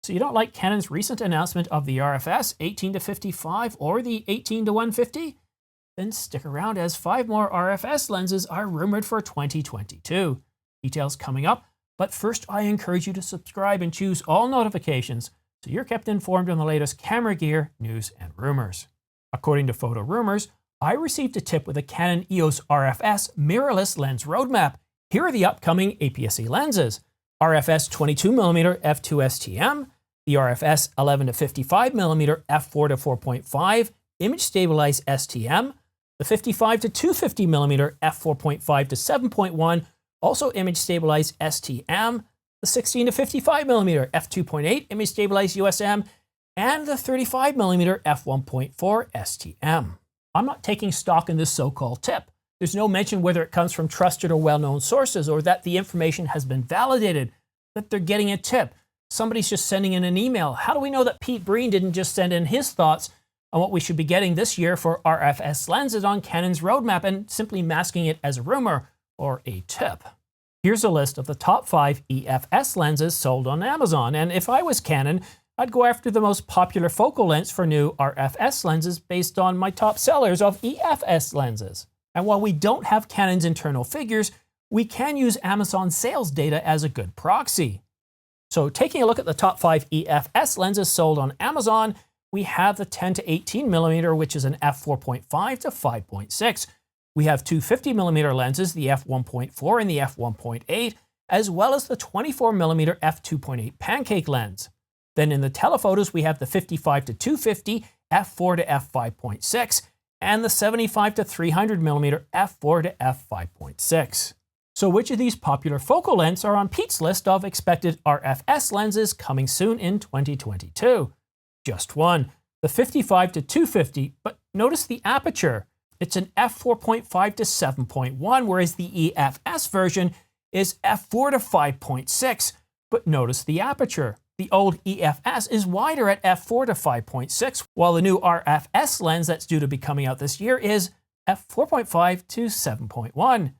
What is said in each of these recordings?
So you don't like Canon's recent announcement of the RFS 18-55 or the 18-150? Then stick around as 5 more RFS lenses are rumored for 2022. Details coming up, but first I encourage you to subscribe and choose all notifications so you're kept informed on the latest camera gear, news, and rumors. According to Photo Rumors, I received a tip with a Canon EOS RFS mirrorless lens roadmap. Here are the upcoming APS-C lenses: RFS 22mm f2 STM, the RFS 11-55mm f4-4.5 image stabilized STM, the 55-250mm f4.5 to 7.1 also image stabilized STM, the 16-55mm f2.8 image stabilized USM, and the 35mm f1.4 STM. I'm not taking stock in this so-called tip. There's no mention whether it comes from trusted or well-known sources or that the information has been validated, that they're getting a tip. Somebody's just sending in an email. How do we know that Pete Breen didn't just send in his thoughts on what we should be getting this year for RFS lenses on Canon's roadmap and simply masking it as a rumor or a tip? Here's a list of the top 5 EFS lenses sold on Amazon, and if I was Canon, I'd go after the most popular focal lengths for new RFS lenses based on my top sellers of EFS lenses. And while we don't have Canon's internal figures, we can use Amazon sales data as a good proxy. So taking a look at the top 5 EFS lenses sold on Amazon, we have the 10-18mm, which is an f4.5 to 5.6. We have two 50mm lenses, the f1.4 and the f1.8, as well as the 24mm f2.8 pancake lens. Then in the telephotos, we have the 55-250 f4 to f5.6 and the 75-300mm f4 to f5.6. So which of these popular focal lengths are on Pete's list of expected RFS lenses coming soon in 2022? Just one, the 55-250, but notice the aperture. It's an f4.5 to 7.1, whereas the EFS version is f4 to 5.6, but notice the aperture. The old EFS is wider at f4 to 5.6, while the new RFS lens that's due to be coming out this year is f4.5 to 7.1.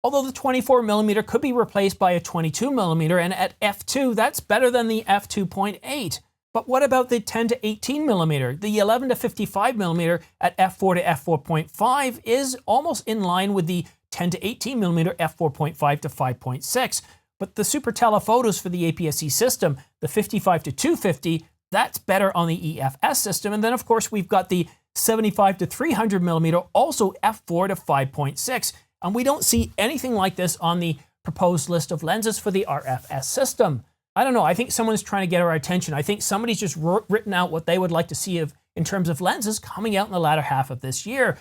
Although the 24mm could be replaced by a 22mm, and at f2, that's better than the f2.8. But what about the 10-18mm? The 11-55mm at f4 to f4.5 is almost in line with the 10-18mm f4.5 to 5.6. But the super telephotos for the APS-C system, the 55-250, that's better on the EFS system. And then of course we've got the 75-300mm, also f4 to 5.6. And we don't see anything like this on the proposed list of lenses for the RFS system. I don't know, I think someone's trying to get our attention. I think somebody's just written out what they would like to see in terms of lenses coming out in the latter half of this year.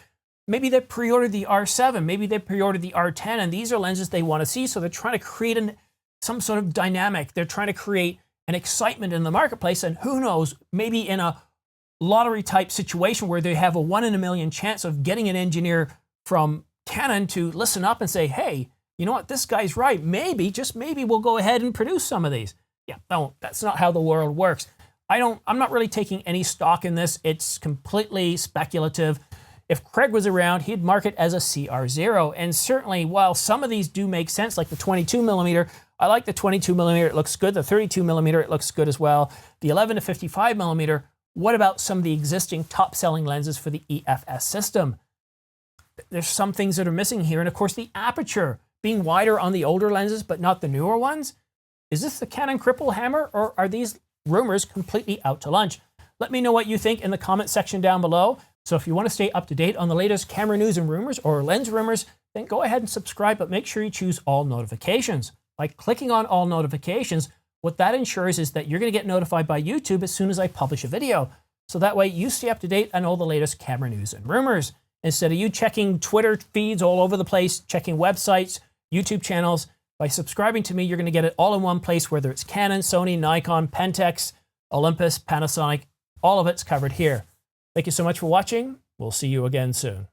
Maybe they pre-ordered the R7, maybe they pre-ordered the R10, and these are lenses they want to see, so they're trying to create some sort of dynamic. They're trying to create an excitement in the marketplace, and who knows, maybe in a lottery type situation where they have a 1 in a million chance of getting an engineer from Canon to listen up and say, hey, you know what, this guy's right. Maybe, just maybe we'll go ahead and produce some of these. Yeah, no, that's not how the world works. I'm not really taking any stock in this. It's completely speculative. If Craig was around, he'd mark it as a CR0. And certainly, while some of these do make sense, like the 22mm, I like the 22mm, it looks good. The 32mm, it looks good as well. The 11-55mm, what about some of the existing top-selling lenses for the EFS system? There's some things that are missing here. And of course, the aperture being wider on the older lenses, but not the newer ones. Is this the Canon cripple hammer, or are these rumors completely out to lunch? Let me know what you think in the comment section down below. So if you want to stay up to date on the latest camera news and rumors or lens rumors, then go ahead and subscribe, but make sure you choose all notifications. By clicking on all notifications, what that ensures is that you're going to get notified by YouTube as soon as I publish a video. So that way you stay up to date on all the latest camera news and rumors. Instead of you checking Twitter feeds all over the place, checking websites, YouTube channels, by subscribing to me, you're going to get it all in one place, whether it's Canon, Sony, Nikon, Pentax, Olympus, Panasonic, all of it's covered here. Thank you so much for watching. We'll see you again soon.